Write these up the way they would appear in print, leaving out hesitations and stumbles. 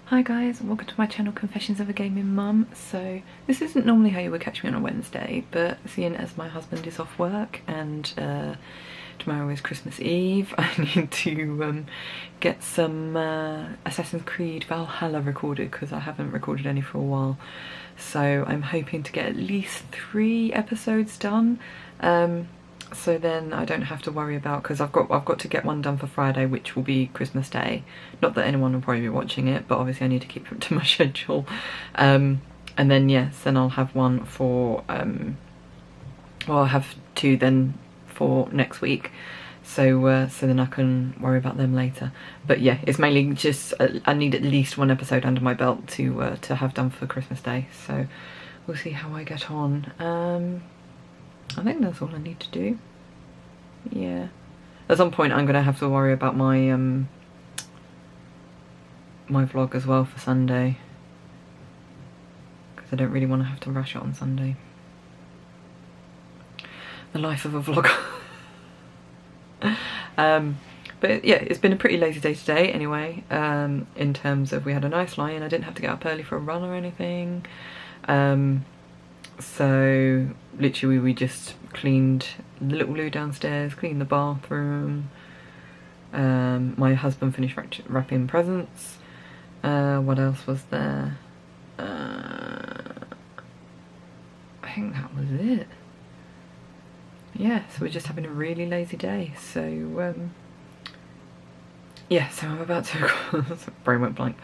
Hi guys, and welcome to my channel Confessions of a Gaming Mum. So this isn't normally how you would catch me on a Wednesday, but seeing as my husband is off work and tomorrow is Christmas Eve, I need to get some Assassin's Creed Valhalla recorded because I haven't recorded any for a while. So I'm hoping to get at least 3 episodes done. So then I don't have to worry about, because I've got to get one done for Friday, which will be Christmas Day. Not that anyone will probably be watching it, but obviously I need to keep it to my schedule. And then yes, then I'll have one for well, I'll have 2 then for next week. So so then I can worry about them later. But yeah, it's mainly just I need at least 1 episode under my belt to have done for Christmas Day. So we'll see how I get on. I think that's all I need to do. Yeah. At some point I'm gonna have to worry about my my vlog as well for Sunday, because I don't really want to have to rush it on Sunday. The life of a vlogger. But yeah, it's been a pretty lazy day today anyway, in terms of we had a nice lie-in. I didn't have to get up early for a run or anything. So literally we just cleaned the little loo downstairs, cleaned the bathroom. My husband finished wrapping presents. What else was there? I think that was it. Yeah, so we're just having a really lazy day. So yeah, so I'm about to brain went blank.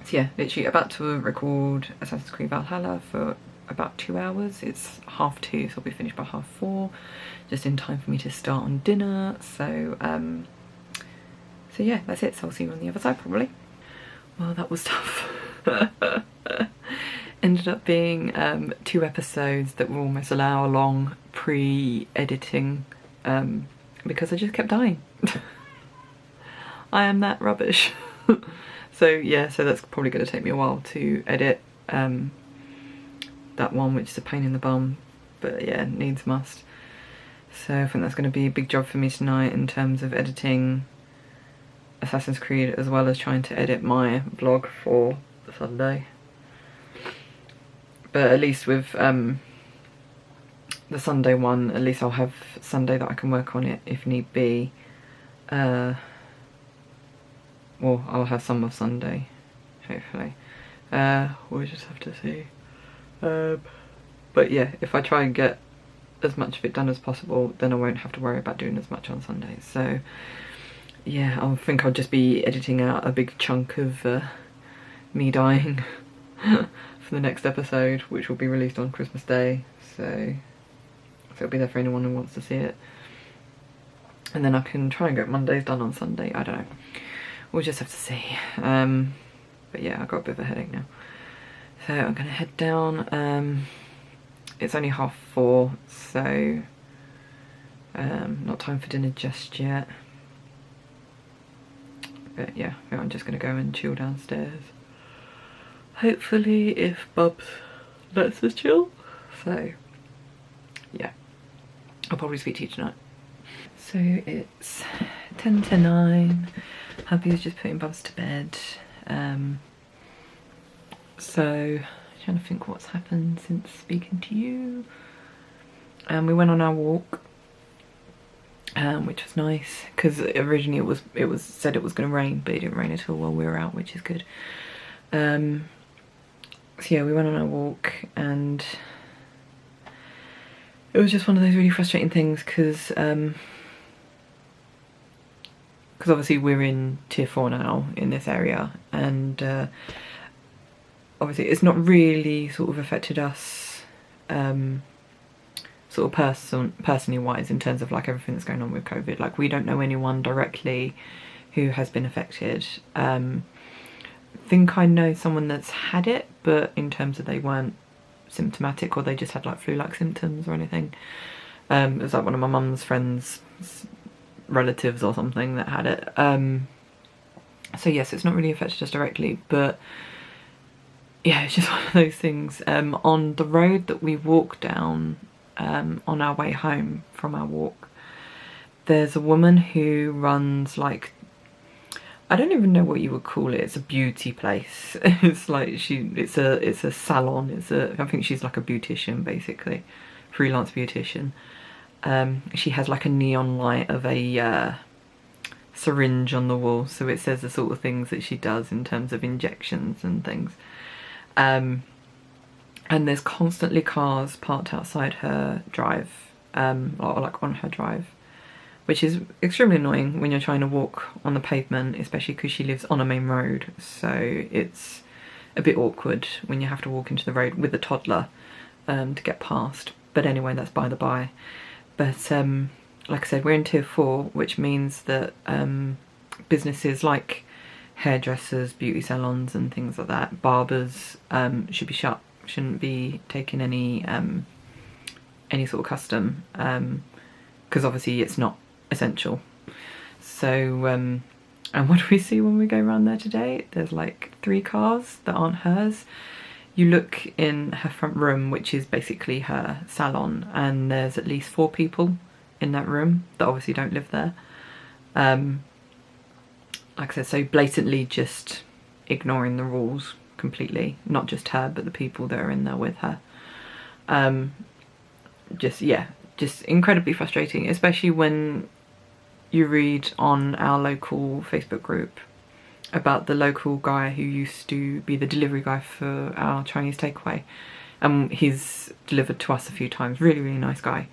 So yeah, literally about to record Assassin's Creed Valhalla for about 2 hours. It's 2:30, so I'll be finished by 4:30, just in time for me to start on dinner. So so yeah, that's it. So I'll see you on the other side probably. Well, that was tough. Ended up being 2 episodes that were almost an hour long pre-editing, because I just kept dying. I am that rubbish. So yeah, so that's probably going to take me a while to edit that one, which is a pain in the bum, but yeah, needs must. So I think that's going to be a big job for me tonight in terms of editing Assassin's Creed, as well as trying to edit my vlog for the Sunday. But at least with the Sunday one, at least I'll have Sunday that I can work on it if need be. Well, I'll have some of Sunday, hopefully. We'll just have to see. But yeah, if I try and get as much of it done as possible, then I won't have to worry about doing as much on Sunday. So yeah, I think I'll just be editing out a big chunk of me dying for the next episode, which will be released on Christmas Day. So it'll be there for anyone who wants to see it. And then I can try and get Mondays done on Sunday. I don't know. We'll just have to see. But yeah, I've got a bit of a headache now. So I'm gonna head down. It's only 4:30, so not time for dinner just yet. But yeah, I'm just gonna go and chill downstairs. Hopefully, if Bubs lets us chill. So yeah, I'll probably speak to you tonight. So it's 10 to 9. Hubby was just putting Bubs to bed. So trying to think what's happened since speaking to you. We went on our walk, which was nice, because originally it was said it was going to rain, but it didn't rain at all while we were out, which is good. So yeah, we went on our walk, and it was just one of those really frustrating things, because obviously we're in tier 4 now in this area, and obviously it's not really sort of affected us sort of personally wise, in terms of like everything that's going on with COVID. Like, we don't know anyone directly who has been affected. Think I know someone that's had it, but in terms of they weren't symptomatic, or they just had like flu-like symptoms or anything. It was like one of my mum's friends' relatives or something that had it. So yes, it's not really affected us directly, but yeah, it's just one of those things. On the road that we walked down on our way home from our walk, there's a woman who runs like I don't even know what you would call it. It's a beauty place. It's like it's a salon. I think she's like a beautician basically, freelance beautician. She has like a neon light of a syringe on the wall, so it says the sort of things that she does in terms of injections and things. And there's constantly cars parked outside her drive, or like on her drive, which is extremely annoying when you're trying to walk on the pavement, especially because she lives on a main road, so it's a bit awkward when you have to walk into the road with a toddler to get past. But anyway, that's by the by. But like I said, we're in tier 4, which means that businesses like hairdressers, beauty salons and things like that, barbers, should be shut, shouldn't be taking any sort of custom, because obviously it's not essential. So and what do we see when we go around there today? There's like 3 cars that aren't hers. You look in her front room, which is basically her salon, and there's at least 4 people in that room that obviously don't live there. Like I said, so blatantly just ignoring the rules completely, not just her but the people that are in there with her. Just incredibly frustrating, especially when you read on our local Facebook group about the local guy who used to be the delivery guy for our Chinese takeaway. He's delivered to us a few times, really, really nice guy.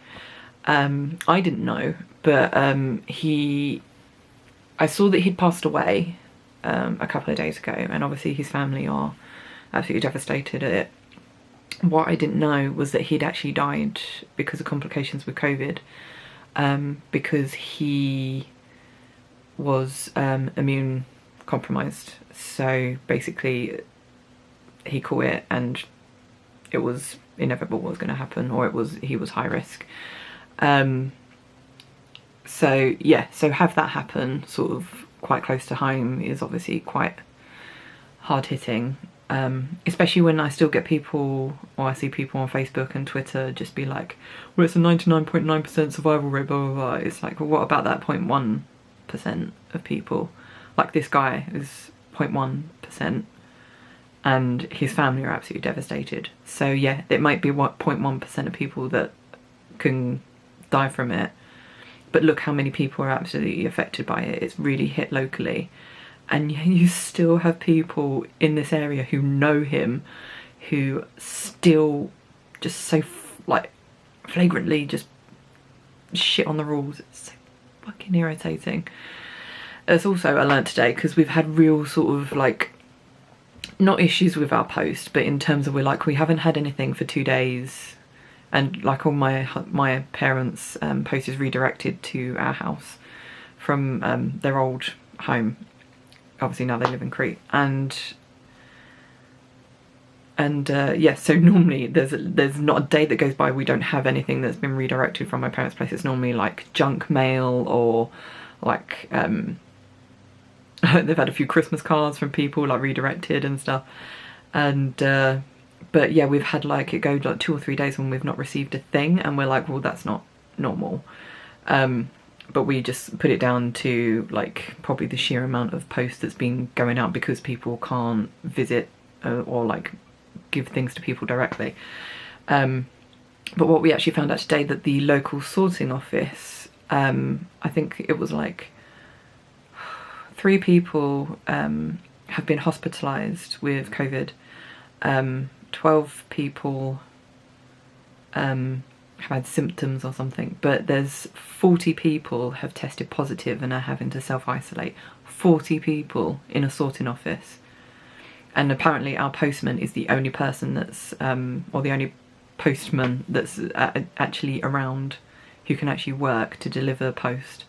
I didn't know, but I saw that he'd passed away a couple of days ago, and obviously his family are absolutely devastated at it. What I didn't know was that he'd actually died because of complications with COVID, because he was immune compromised. So basically he caught it and it was inevitable what was going to happen, or he was high risk. So yeah, so have that happen sort of quite close to home is obviously quite hard hitting, especially when I still get people, or I see people on Facebook and Twitter just be like, well, it's a 99.9% survival rate, blah blah blah. It's like, well, what about that 0.1% of people? Like this guy is 0.1% and his family are absolutely devastated. So yeah, it might be 0.1% of people that can die from it, but look how many people are absolutely affected by it. It's really hit locally, and you still have people in this area who know him, who still just so like flagrantly just shit on the rules. It's so fucking irritating. It's also, I learnt today, because we've had real sort of like, not issues with our post, but in terms of we haven't had anything for 2 days, and like all my parents' post is redirected to our house from their old home. Obviously now they live in Crete, and yeah, so normally there's not a day that goes by we don't have anything that's been redirected from my parents' place. It's normally like junk mail, or like they've had a few Christmas cards from people like redirected and stuff, and but yeah, we've had like it go like 2 or 3 days when we've not received a thing, and we're like, well, that's not normal. But we just put it down to like probably the sheer amount of posts that's been going out because people can't visit or like give things to people directly. But what we actually found out today, that the local sorting office, I think it was like 3 people have been hospitalised with COVID. 12 people have had symptoms or something, but there's 40 people have tested positive and are having to self-isolate. 40 people in a sorting office. And apparently our postman is the only person that's, or the only postman that's actually around who can actually work to deliver post.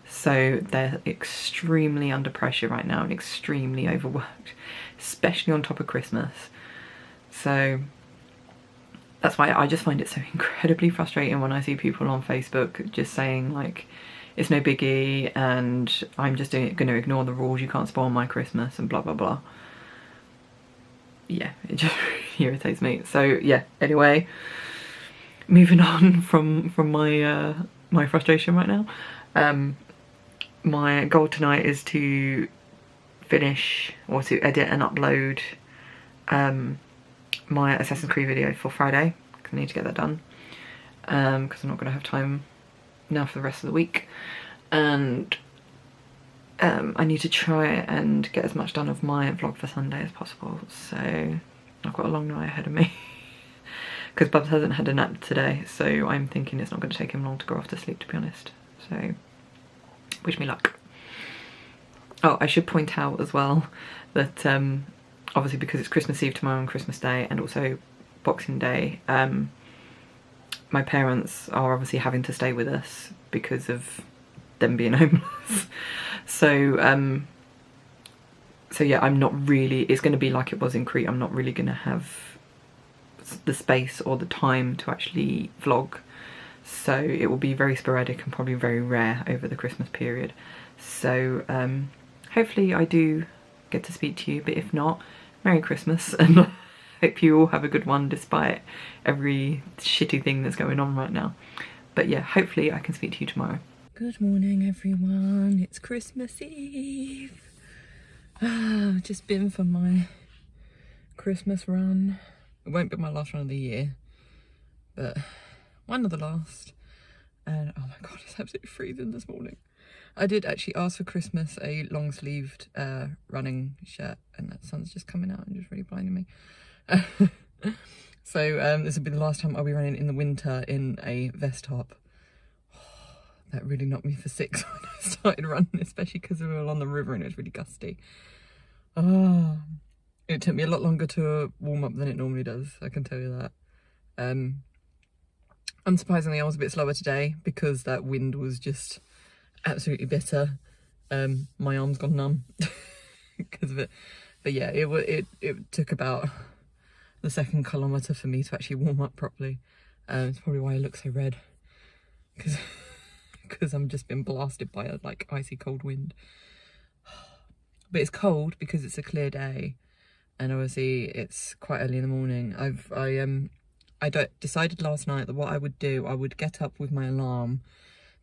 So they're extremely under pressure right now and extremely overworked, especially on top of Christmas. So that's why I just find it so incredibly frustrating when I see people on Facebook just saying like, it's no biggie and I'm just going to ignore the rules, you can't spoil my Christmas and blah blah blah. Yeah, it just really irritates me. So yeah, anyway, moving on from my my frustration right now. My goal tonight is to finish or to edit and upload my Assassin's Creed video for Friday, because I need to get that done, because I'm not going to have time now for the rest of the week. And I need to try and get as much done of my vlog for Sunday as possible, so I've got a long night ahead of me. Because Bubs hasn't had a nap today, so I'm thinking it's not going to take him long to go off to sleep, to be honest. So, wish me luck. Oh, I should point out as well that obviously because it's Christmas Eve tomorrow and Christmas Day and also Boxing Day, my parents are obviously having to stay with us because of them being homeless. So, so yeah, I'm not really, it's going to be like it was in Crete. I'm not really going to have the space or the time to actually vlog, so it will be very sporadic and probably very rare over the Christmas period. So hopefully I do get to speak to you, but if not, Merry Christmas, and hope you all have a good one despite every shitty thing that's going on right now. But yeah, hopefully I can speak to you tomorrow. Good morning everyone, it's Christmas Eve. I've just been for my Christmas run. It won't be my last run of the year, but one of the last. And oh my god, it's absolutely freezing this morning. I did actually ask for Christmas a long sleeved running shirt, and that sun's just coming out and just really blinding me. So this will be the last time I'll be running in the winter in a vest top. That really knocked me for 6 when I started running, especially because we were on the river and it was really gusty. Oh. It took me a lot longer to warm up than it normally does, I can tell you that. Unsurprisingly, I was a bit slower today because that wind was just absolutely bitter. My arm's gone numb because of it. But yeah, it took about the 2nd kilometre for me to actually warm up properly. It's probably why I look so red, because I'm just been blasted by a like icy cold wind. But it's cold because it's a clear day. And obviously it's quite early in the morning. I decided last night that what I would do, I would get up with my alarm,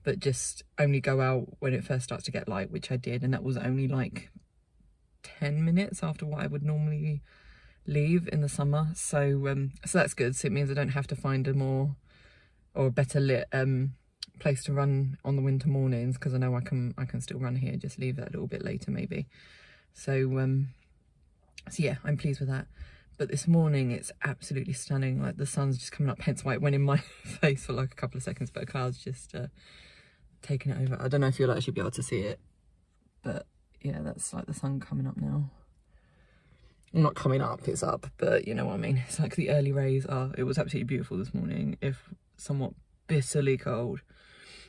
but just only go out when it first starts to get light, which I did, and that was only like 10 minutes after what I would normally leave in the summer. So so that's good. So it means I don't have to find a more or a better lit place to run on the winter mornings, because I know I can still run here, just leave that a little bit later maybe. So so yeah, I'm pleased with that. But this morning it's absolutely stunning, like the sun's just coming up, hence why it went in my face for like a couple of seconds, but a cloud's just taking it over. I don't know if you'll actually be able to see it, but yeah, that's like the sun coming up now. Not coming up, it's up, but you know what I mean. It's like the early rays are. It was absolutely beautiful this morning, if somewhat bitterly cold.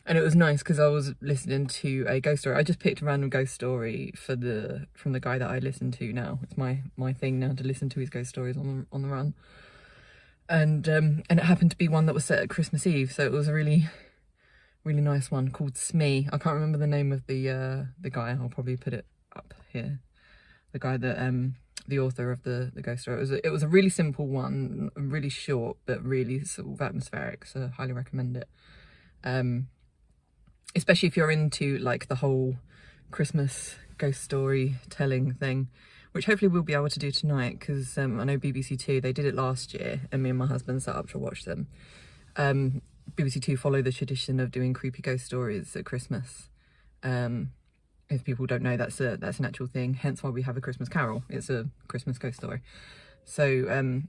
And it was nice because I was listening to a ghost story. I just picked a random ghost story from the guy that I listen to now. It's my thing now to listen to his ghost stories on the run. And it happened to be one that was set at Christmas Eve, so it was a really nice one called Smee. I can't remember the name of the guy. I'll probably put it up here. The guy that the author of the ghost story. It was a really simple one, really short, but really sort of atmospheric. So I highly recommend it. Especially if you're into like the whole Christmas ghost story telling thing, which hopefully we'll be able to do tonight, because I know BBC Two, they did it last year and me and my husband sat up to watch them. BBC Two follow the tradition of doing creepy ghost stories at Christmas. If people don't know, that's an actual thing, hence why we have A Christmas Carol. It's a Christmas ghost story. So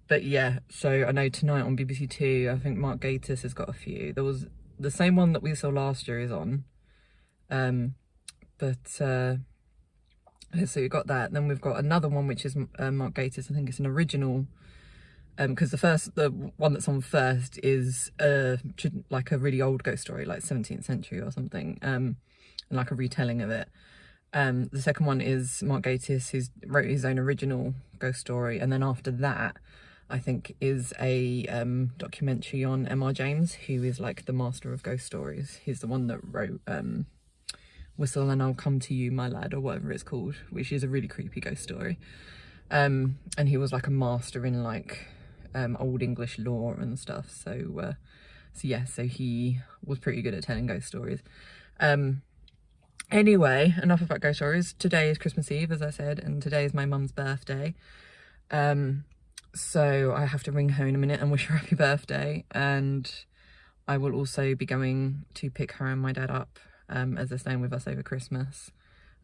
but yeah, so I know tonight on BBC Two, I think Mark Gatiss has got a few. There was the same one that we saw last year is on, so we've got that. Then we've got another one which is Mark Gatiss. I think it's an original, because the one that's on first is like a really old ghost story, like 17th century or something, and like a retelling of it. The second one is Mark Gatiss, who wrote his own original ghost story, and then after that I think is a documentary on M.R. James, who is like the master of ghost stories. He's the one that wrote Whistle and I'll Come to You, My Lad, or whatever it's called, which is a really creepy ghost story. And he was like a master in like Old English lore and stuff. So yeah, so he was pretty good at telling ghost stories. Anyway, enough about ghost stories. Today is Christmas Eve, as I said, and today is my mum's birthday. So I have to ring her in a minute and wish her happy birthday, and I will also be going to pick her and my dad up as they're staying with us over Christmas.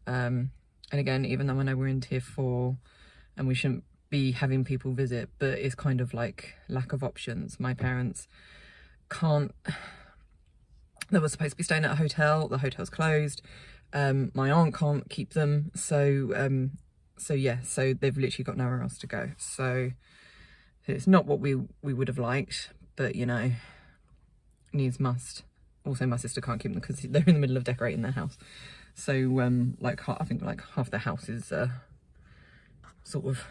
And again, even though I know we're in tier 4 and we shouldn't be having people visit, but it's kind of like lack of options. My parents can't, they were supposed to be staying at a hotel, the hotel's closed. My aunt can't keep them, so yeah, so they've literally got nowhere else to go. So it's not what we would have liked, but you know, needs must. Also my sister can't keep them because they're in the middle of decorating their house. So like I think like half the house is sort of,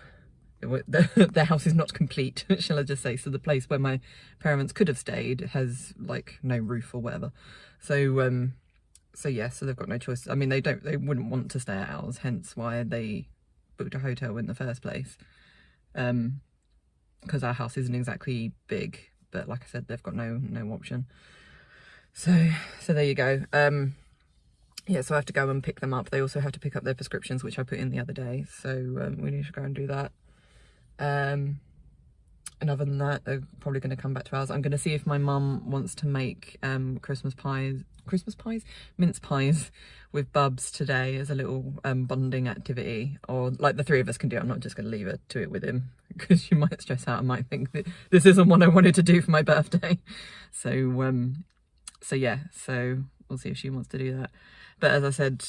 their house is not complete, shall I just say. So the place where my parents could have stayed has like no roof or whatever. So so yeah, so they've got no choice. I mean, they wouldn't want to stay at ours, hence why they booked a hotel in the first place. Because our house isn't exactly big, but like I said, they've got no option. So there you go. Yeah, so I have to go and pick them up. They also have to pick up their prescriptions, which I put in the other day. So we need to go and do that. And other than that, they're probably going to come back to ours. I'm going to see if my mum wants to make mince pies with Bubs today as a little bonding activity, or like the 3 of us can do it. I'm not just going to leave her to it with him because she might stress out and might think that this isn't what I wanted to do for my birthday. So yeah, so we'll see if she wants to do that. But as I said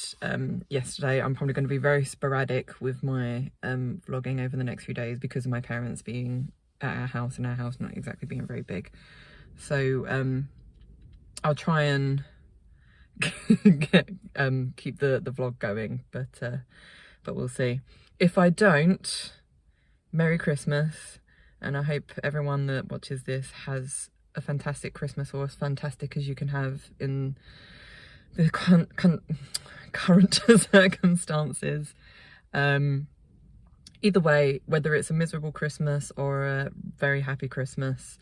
yesterday, I'm probably going to be very sporadic with my vlogging over the next few days because of my parents being at our house and our house not exactly being very big. So I'll try and keep the vlog going, but we'll see. If I don't, Merry Christmas, and I hope everyone that watches this has a fantastic Christmas, or as fantastic as you can have in the current circumstances. Either way, whether it's a miserable Christmas or a very happy Christmas,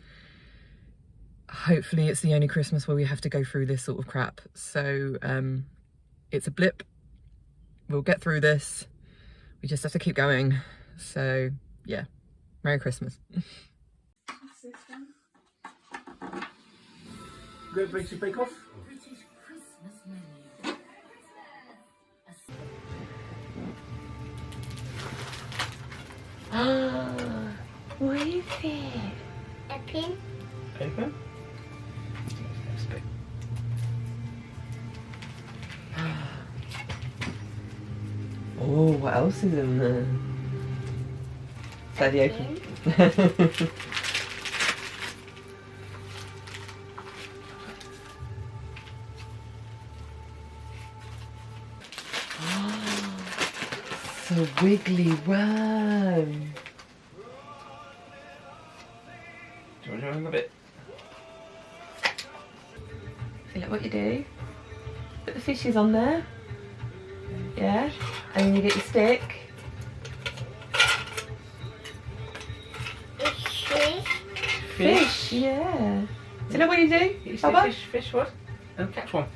hopefully it's the only Christmas where we have to go through this sort of crap. So it's a blip, we'll get through this, we just have to keep going. So yeah, Merry Christmas. What's this one? Great British Bake Off. British Christmas menu. What is it? A pin. Open. Oh, what else is in there? Daddy, open. It's a wiggly worm. Do you want to rub it? See, look what you do. Put the fishes on there. Yeah. And then you get your stick. Fish, yeah. See, look what you do. You say fish what? And catch one.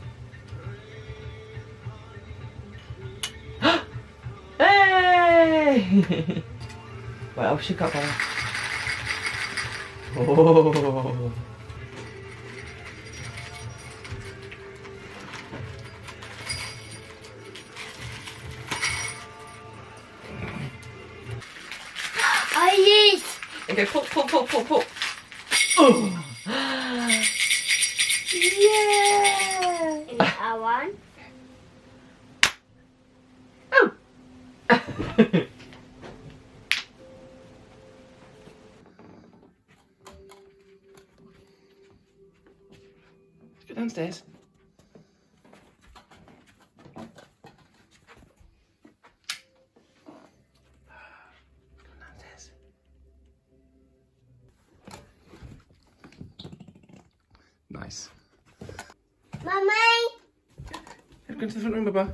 Hey! What else you got there? Oh. Okay, pull. Oh. Yeah! I want. Oh! Let's go downstairs. Nice. Mommy! Go to the front room, Baba.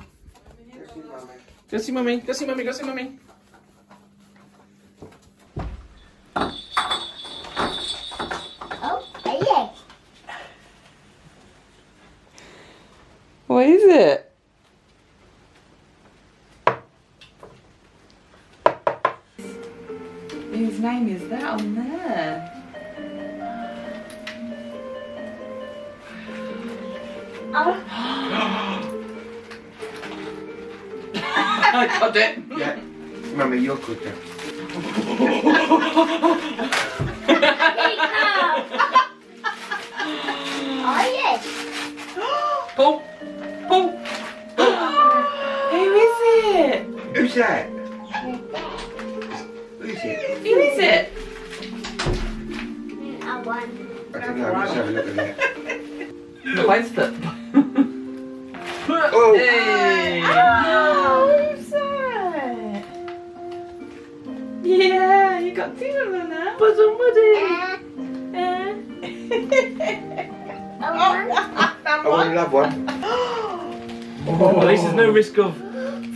Go see Mummy. Go see Mummy. Go see Mummy. Oh, yeah. What is it? name is that on there? Oh, I got it. Yeah. Mummy, you're good now. oh yes. Pull. Pull. Who is it? Who's that? Who is it? Who is it? I won. I don't know. Let's have a look at that. Where's the... Oh! Hey. Oh, who's that? Yeah, you got two of them now. Buzz and Woody. I won. I want another one. Oh, at least there's no risk of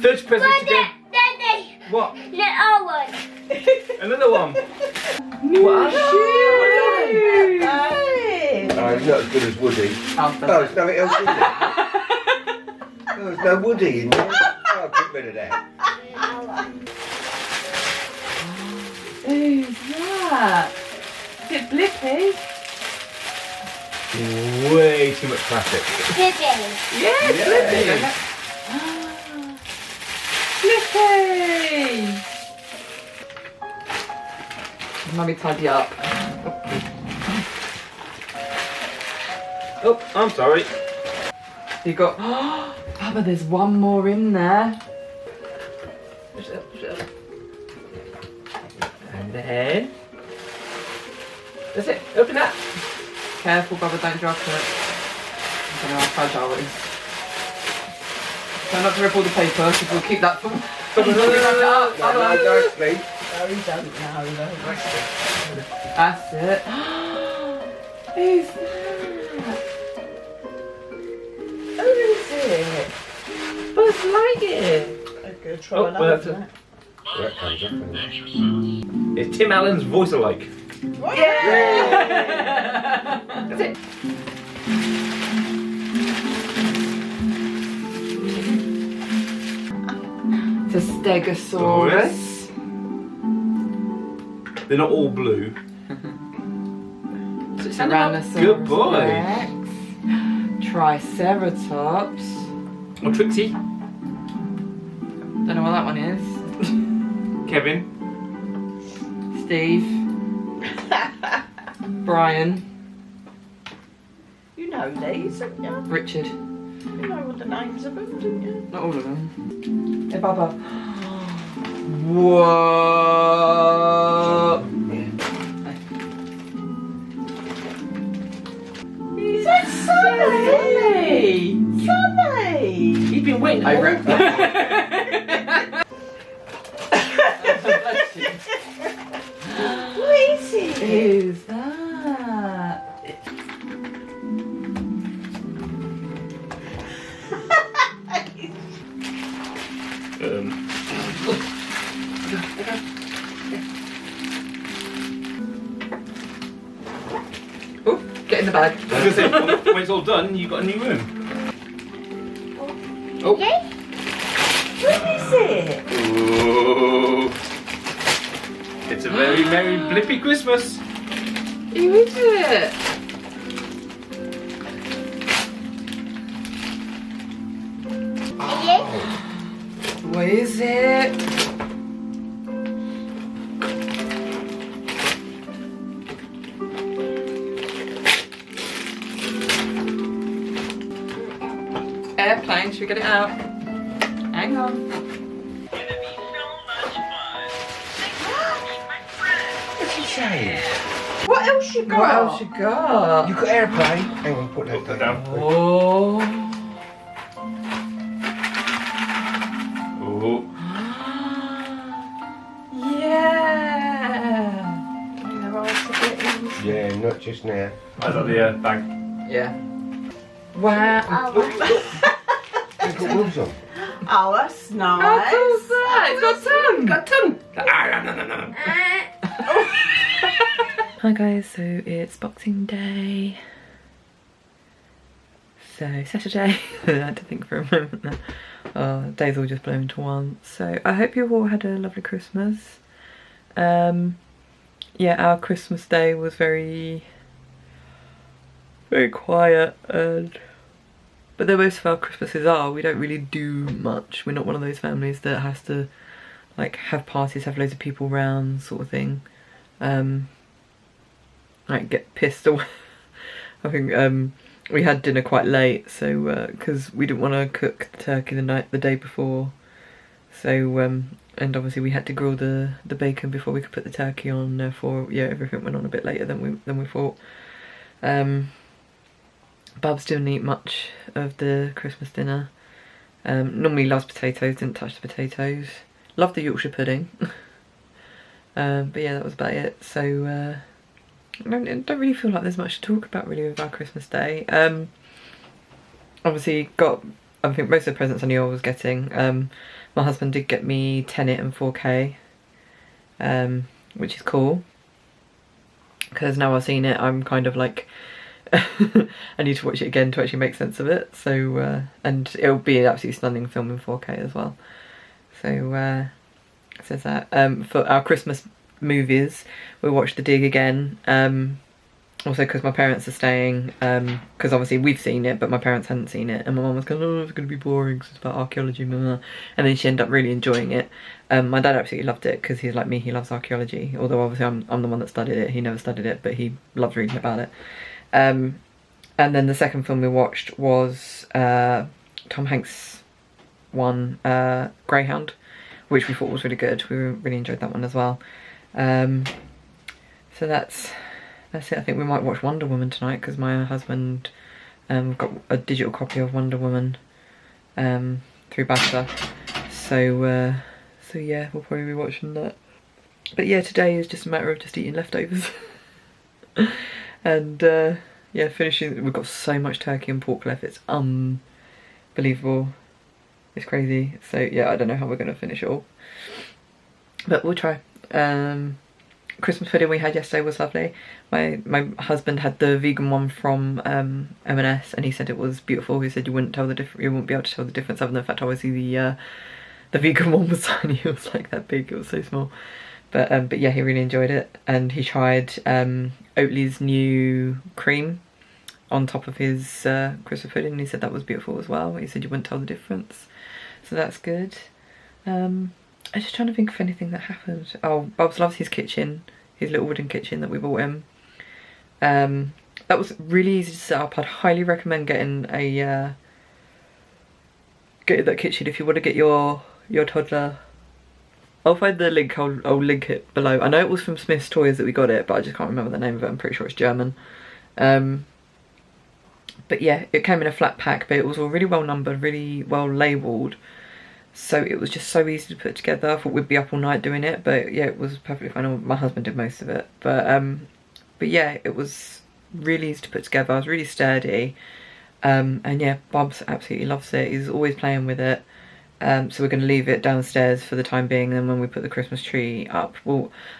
third present to go. Daddy, What? little one. Another one? What a shoe! Oh, he's not as good as Woody. Oh, Oh, there's nothing else in there. Oh, there's no Woody in there. Oh, get rid of that. Who's that? Is it Blippi? Way too much plastic. Baby. Yeah, Yeah. Blippi! Mummy tidy up. Oh, I'm sorry. You got... Papa, there's one more in there. And then... That's it. Open that. Careful, Bubba, don't drop it. I don't know how fragile it is. Try not to rip all the paper, because we'll keep that for... No, don't sleep. No, he doesn't know. That's it. Who's that? Who is it? Buzz Lightyear. I'm going to try Oh, another well, that's one. Well, that comes up, doesn't it? It's Tim Allen's voice alike. Yeah! That's it. It's a Stegosaurus. They're not all blue. Tyrannosaurus Good boy. Rex. Triceratops. Oh, Trixie. Don't know what that one is. Kevin. Steve. Brian. You know these, don't you? Richard. You know all the names of them, don't you? Not all of them. Hey, Bubba. Whoa! Is that Sonny? Sonny! You've been waiting. I ripped What is it? Who's that? Oh, get in the bag. I was gonna say, when it's all done, you've got a new room. Oh. Okay? What is it? Ooh. It's a very merry blippy Christmas. Who is it? Okay? What is it? Airplane, should we get it out? Hang on. What's he saying? What else you got? What else you got? You got airplane? Hang on, put that down. Oh. Oh. Yeah. They're hard to get in. Yeah, not just now. That's not the bag. Yeah. Wow. Oh, You've got wheels on. Oh, that's How nice. cool's that? It's got tongue. Got tongue. Hi guys, so it's Boxing Day. So Saturday, I had to think for a moment there. Days all just blown into one. So I hope you all had a lovely Christmas. yeah, our Christmas day was very quiet, but though most of our Christmases are, we don't really do much. We're not one of those families that has to like have parties, have loads of people round sort of thing. Like get pissed away. I think we had dinner quite late, so because we didn't want to cook the turkey the day before, so and obviously we had to grill the bacon before we could put the turkey on. Therefore, yeah, everything went on a bit later than we thought. Bubs didn't eat much of the Christmas dinner. Normally loves potatoes, didn't touch the potatoes. Loved the Yorkshire pudding. But yeah, that was about it. So I don't really feel like there's much to talk about really with our Christmas day. Obviously got, I think most of the presents I knew I was getting. My husband did get me Tenet and 4K, which is cool. Because now I've seen it, I'm kind of like, I need to watch it again to actually make sense of it. So, and it'll be an absolutely stunning film in 4K as well. So, it says that. For our Christmas movies, we watched The Dig again. Also because my parents are staying, because obviously we've seen it, but my parents hadn't seen it. And my mum was going, oh, it's going to be boring because it's about archaeology, blah, blah. And then she ended up really enjoying it. My dad absolutely loved it because he's like me, he loves archaeology. Although obviously I'm the one that studied it, he never studied it, but he loved reading about it. And then the second film we watched was Tom Hanks' one, Greyhound, which we thought was really good. We really enjoyed that one as well. So that's it. I think we might watch Wonder Woman tonight because my husband got a digital copy of Wonder Woman through Basta. So yeah, we'll probably be watching that. But yeah, today is just a matter of just eating leftovers. And yeah, finishing. We've got so much turkey and pork left, it's unbelievable. It's crazy. So yeah, I don't know how we're going to finish it all, but we'll try. Christmas pudding we had yesterday was lovely. My husband had the vegan one from M&S, and he said it was beautiful. He said you wouldn't be able to tell the difference, other than the fact obviously the vegan one was tiny. It was like that big. It was so small. But yeah, he really enjoyed it, and he tried Oatly's new cream on top of his Christmas pudding, and he said that was beautiful as well. He said you wouldn't tell the difference, so that's good. I'm just trying to think of anything that happened. Oh, Bubs loves his kitchen, his little wooden kitchen that we bought him. That was really easy to set up. I'd highly recommend getting that kitchen if you want to get your toddler. I'll find the link, I'll link it below. I know it was from Smith's Toys that we got it, but I just can't remember the name of it. I'm pretty sure it's German. But yeah, it came in a flat pack, but it was all really well numbered, really well labelled. So it was just so easy to put together. I thought we'd be up all night doing it, but yeah, it was perfectly fine. My husband did most of it. But yeah, it was really easy to put together. It was really sturdy. And yeah, Bubs absolutely loves it. He's always playing with it. So we're going to leave it downstairs for the time being, and then when we put the Christmas tree up,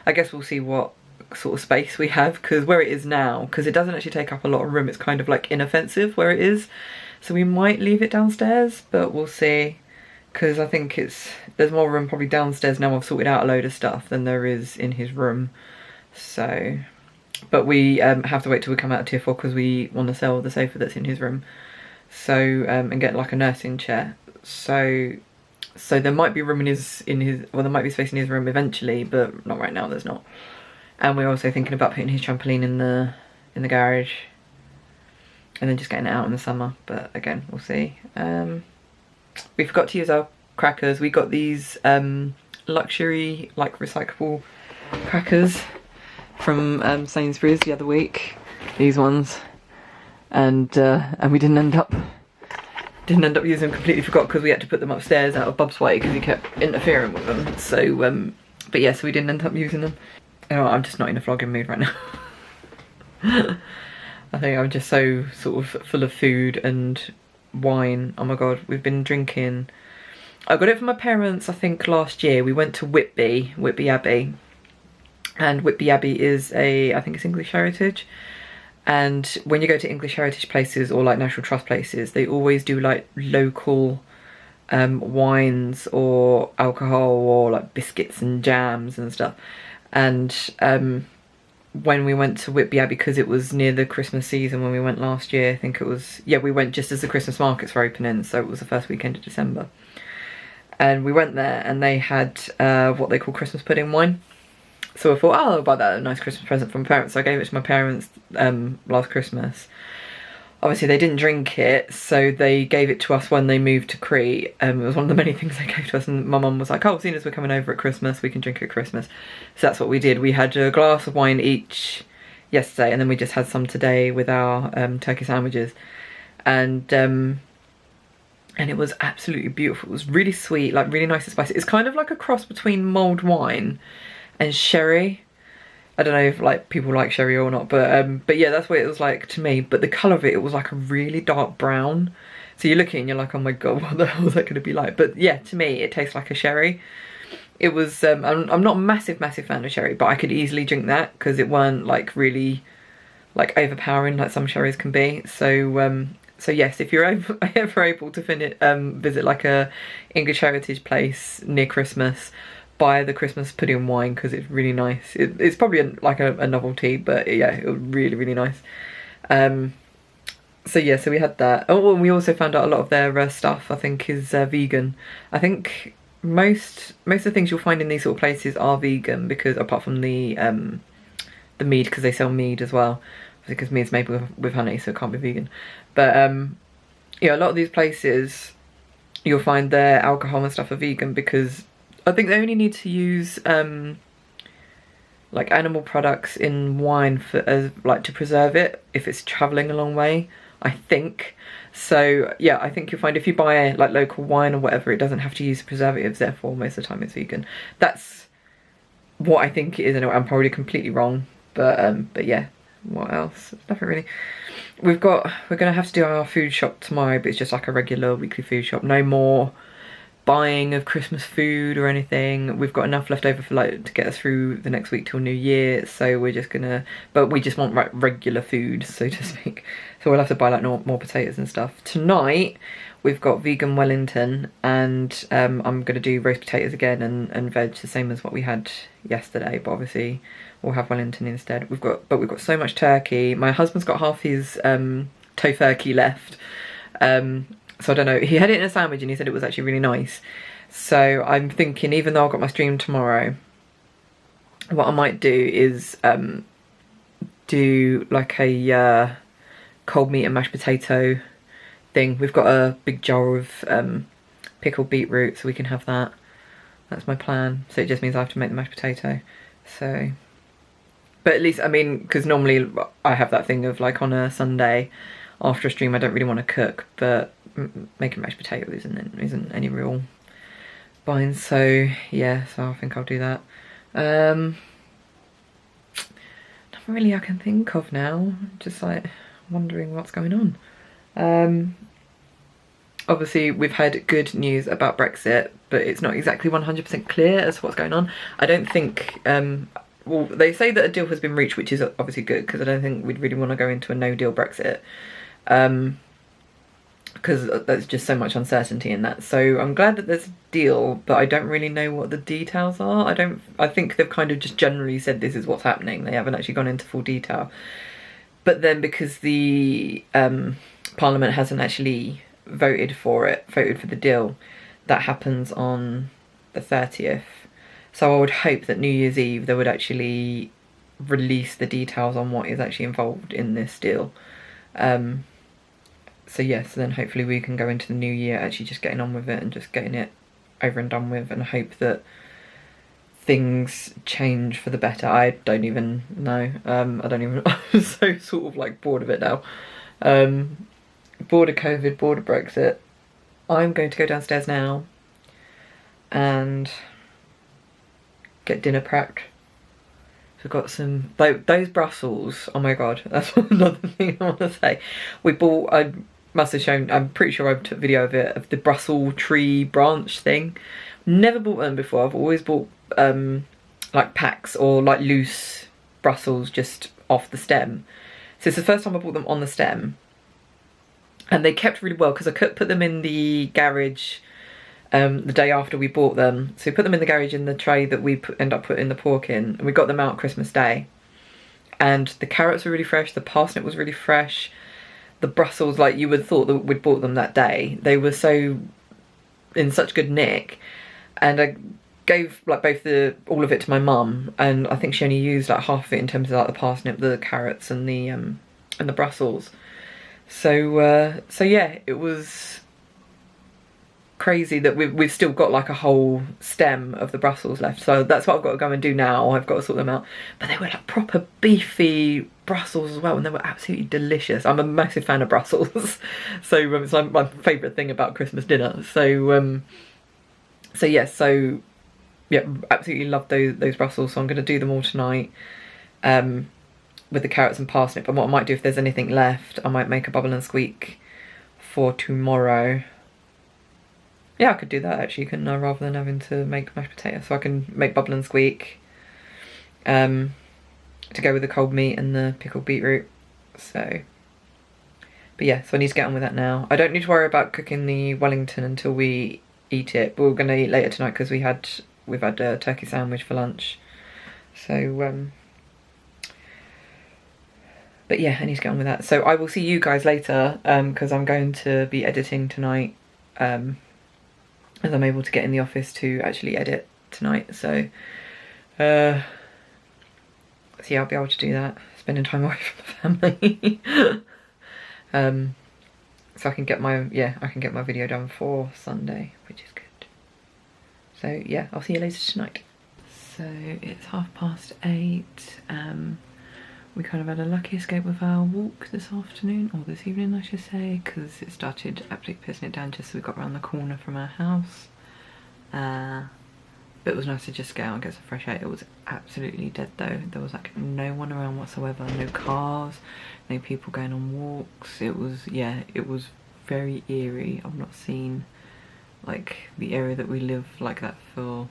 I guess we'll see what sort of space we have, because where it is now, because it doesn't actually take up a lot of room, it's kind of like inoffensive where it is. So we might leave it downstairs, but we'll see, because I think there's more room probably downstairs now I've sorted out a load of stuff than there is in his room. So, but we have to wait till we come out of tier 4 because we want to sell the sofa that's in his room. So, and get like a nursing chair. So there might be room there might be space in his room eventually, but not right now, there's not. And we're also thinking about putting his trampoline in the garage, and then just getting it out in the summer, but again, we'll see. We forgot to use our crackers. We got these luxury, like, recyclable crackers from Sainsbury's the other week, these ones, and we didn't end up using them. Completely forgot, because we had to put them upstairs out of Bub's way because he kept interfering with them. So but yeah, so we didn't end up using them. Oh, I'm just not in a vlogging mood right now. I think I'm just so sort of full of food and wine. Oh my god, we've been drinking. I got it from my parents, I think last year. We went to Whitby Abbey, and Whitby Abbey is I think it's English heritage. And when you go to English heritage places or like National Trust places, they always do like local wines or alcohol or like biscuits and jams and stuff. And when we went to Whitby Abbey, because it was near the Christmas season when we went last year. I think it was, yeah, we went just as the Christmas markets were opening, so it was the first weekend of December. And we went there and they had what they call Christmas pudding wine. So I thought, oh, I'll buy that, a nice Christmas present from my parents. So I gave it to my parents last Christmas. Obviously they didn't drink it, so they gave it to us when they moved to Crete. It was one of the many things they gave to us, and my mum was like, oh, seeing as we're coming over at Christmas, we can drink at Christmas. So that's what we did. We had a glass of wine each yesterday, and then we just had some today with our turkey sandwiches. And it was absolutely beautiful. It was really sweet, like really nice and spicy. It's kind of like a cross between mulled wine and sherry. I don't know if like people like sherry or not, but yeah, that's what it was like to me. But the colour of it, it was like a really dark brown. So you're looking and you're like, oh my god, what the hell is that going to be like? But yeah, to me, it tastes like a sherry. It was, I'm not a massive fan of sherry, but I could easily drink that because it weren't like really like overpowering like some sherries can be. So so yes, if you're ever able to visit like a English heritage place near Christmas, buy the Christmas pudding wine because it's really nice. It's probably like a novelty, but yeah, it was really nice. So yeah, so we had that. Oh, and we also found out a lot of their stuff I think is vegan. I think most of the things you'll find in these sort of places are vegan, because apart from the mead, because they sell mead as well, because mead's made with honey, so it can't be vegan. But yeah, a lot of these places you'll find their alcohol and stuff are vegan, because I think they only need to use like animal products in wine for like to preserve it if it's travelling a long way, I think. So yeah, I think you'll find if you buy like local wine or whatever, it doesn't have to use preservatives, therefore most of the time it's vegan. That's what I think it is anyway. I'm probably completely wrong, but yeah, what else? Nothing really. We're gonna have to do our food shop tomorrow, but it's just like a regular weekly food shop. No more buying of Christmas food or anything. We've got enough left over for like to get us through the next week till New Year, so we're just gonna, but we just want like regular food, so to speak. So we'll have to buy like more potatoes and stuff. Tonight we've got vegan Wellington, and I'm gonna do roast potatoes again and veg, the same as what we had yesterday, but obviously we'll have Wellington instead. We've got so much turkey. My husband's got half his tofurkey left. So I don't know, he had it in a sandwich and he said it was actually really nice. So I'm thinking, even though I've got my stream tomorrow, what I might do is do like a cold meat and mashed potato thing. We've got a big jar of pickled beetroot, so we can have that. That's my plan. So it just means I have to make the mashed potato. So, but at least, I mean, because normally I have that thing of like on a Sunday after a stream I don't really want to cook, but making mashed potato isn't any real bind. So yeah, so I think I'll do that. Nothing really I can think of now, just like wondering what's going on. Obviously we've had good news about Brexit, but it's not exactly 100% clear as to what's going on. I don't think well, they say that a deal has been reached, which is obviously good, because I don't think we'd really want to go into a no-deal Brexit, because there's just so much uncertainty in that. So I'm glad that there's a deal, but I don't really know what the details are. I think they've kind of just generally said this is what's happening. They haven't actually gone into full detail. But then because the Parliament hasn't actually voted for the deal, that happens on the 30th. So I would hope that New Year's Eve they would actually release the details on what is actually involved in this deal. So yeah, so then hopefully we can go into the new year actually just getting on with it and just getting it over and done with, and hope that things change for the better. I don't even know. I'm so sort of like bored of it now. Bored of COVID, bored of Brexit. I'm going to go downstairs now and get dinner prepped. So we've got some, those Brussels, oh my god, that's another thing I want to say. We bought, I must have shown, I'm pretty sure I took a video of it, of the Brussels tree branch thing. Never bought them before. I've always bought like packs or like loose Brussels just off the stem. So it's the first time I bought them on the stem. And they kept really well because I could put them in the garage the day after we bought them. So we put them in the garage in the tray that we end up putting the pork in, and we got them out Christmas Day. and the carrots were really fresh, the parsnip was really fresh, the Brussels, like you would have thought that we'd bought them that day. They were so in such good nick, and I gave like all of it to my mum, and I think she only used like half of it in terms of like the parsnip, the carrots, and the Brussels. So yeah, it was crazy that we've still got like a whole stem of the Brussels left, so that's what I've got to go and do now. I've got to sort them out, but they were like proper beefy Brussels as well, and they were absolutely delicious. I'm a massive fan of Brussels. So it's like my favourite thing about Christmas dinner. So yeah, absolutely love those Brussels, so I'm going to do them all tonight with the carrots and parsnip. And what I might do, if there's anything left, I might make a bubble and squeak for tomorrow. Yeah, I could do that actually, couldn't I, rather than having to make mashed potatoes. So I can make bubble and squeak to go with the cold meat and the pickled beetroot. So, but yeah, so I need to get on with that now. I don't need to worry about cooking the Wellington until we eat it, but we're going to eat later tonight because we've had a turkey sandwich for lunch. So but yeah, I need to get on with that. So I will see you guys later because I'm going to be editing tonight as I'm able to get in the office to actually edit tonight. So yeah, I'll be able to do that, spending time away from the family. So I can get my video done for Sunday, which is good. So yeah, I'll see you later tonight. So it's 8:30. We kind of had a lucky escape with our walk this afternoon, or this evening I should say, because it started absolutely pissing it down just as we got around the corner from our house. But it was nice to just get out and get some fresh air. It was absolutely dead though. There was like no one around whatsoever, no cars, no people going on walks. It was, yeah, it was very eerie. I've not seen like the area that we live like that for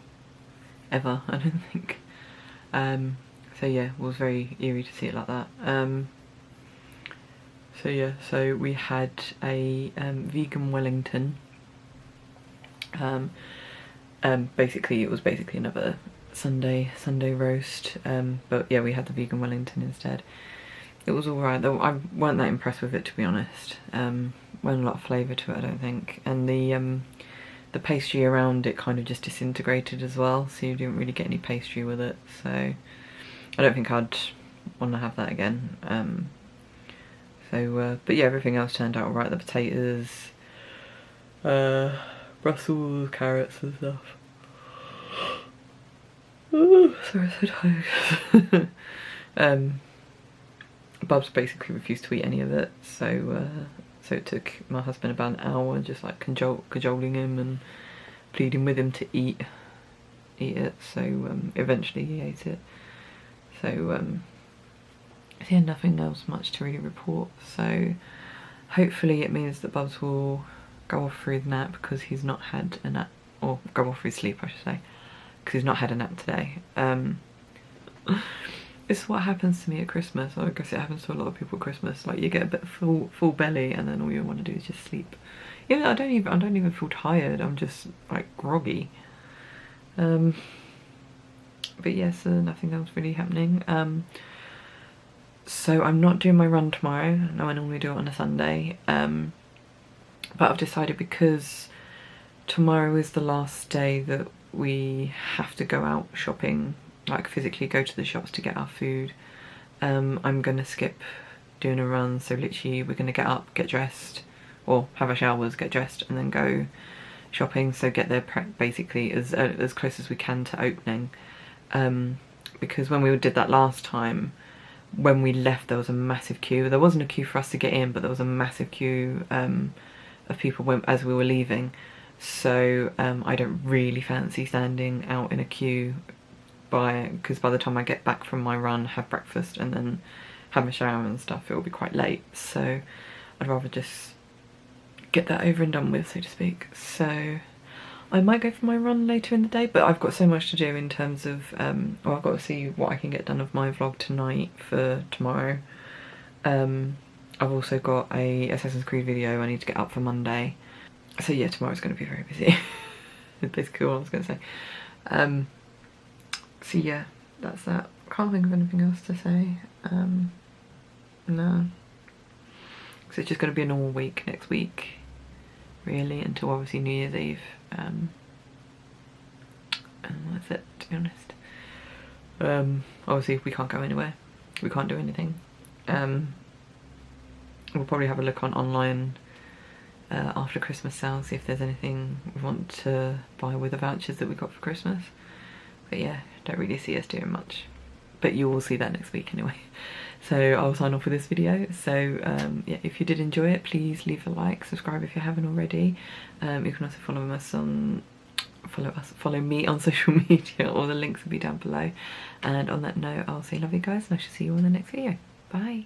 ever, I don't think. So yeah, it was very eerie to see it like that. So yeah, so we had a vegan Wellington. Basically it was basically another Sunday roast, but yeah, we had the vegan Wellington instead. It was alright though. I weren't that impressed with it, to be honest. Wasn't a lot of flavour to it, I don't think, and the pastry around it kind of just disintegrated as well, so you didn't really get any pastry with it, so I don't think I'd want to have that again. But yeah, everything else turned out alright. The potatoes, Brussels, carrots and stuff. Ooh, sorry, I'm so tired. Bubs basically refused to eat any of it, so it took my husband about an hour just like cajoling him and pleading with him to eat it, so eventually he ate it. So yeah, nothing else much to really report, so hopefully it means that Bubs will go off for his nap, because he's not had a nap, or go off for his sleep I should say, because he's not had a nap today. It's what happens to me at Christmas. I guess it happens to a lot of people at Christmas. Like you get a bit full belly, and then all you want to do is just sleep. Yeah, I don't even feel tired. I'm just like groggy. But yes, nothing else really happening. So I'm not doing my run tomorrow. No, I normally do it on a Sunday. But I've decided, because tomorrow is the last day that we have to go out shopping, like physically go to the shops to get our food. I'm gonna skip doing a run, so literally we're gonna get up, get dressed, or have our showers, get dressed, and then go shopping. So get there basically as close as we can to opening. Because when we did that last time, when we left there was a massive queue. There wasn't a queue for us to get in, but there was a massive queue of people as we were leaving. So I don't really fancy standing out in a queue because by the time I get back from my run, have breakfast and then have a shower and stuff, it will be quite late. So I'd rather just get that over and done with, so to speak. So I might go for my run later in the day, but I've got so much to do in terms of, well, I've got to see what I can get done of my vlog tonight for tomorrow. I've also got a Assassin's Creed video I need to get up for Monday. So yeah, tomorrow's going to be very busy. That's basically all I was going to say. So yeah, that's that. can't think of anything else to say. No. So it's just going to be a normal week next week, really, until obviously New Year's Eve. And that's it, to be honest. Obviously we can't go anywhere. We can't do anything. We'll probably have a look on online after Christmas sales, see if there's anything we want to buy with the vouchers that we got for Christmas. But yeah, don't really see us doing much. But you will see that next week anyway. So I'll sign off with this video. So yeah, if you did enjoy it, please leave a like, subscribe if you haven't already. You can also follow me on social media. All the links will be down below. And on that note, I'll say love you guys, and I shall see you on the next video. Bye.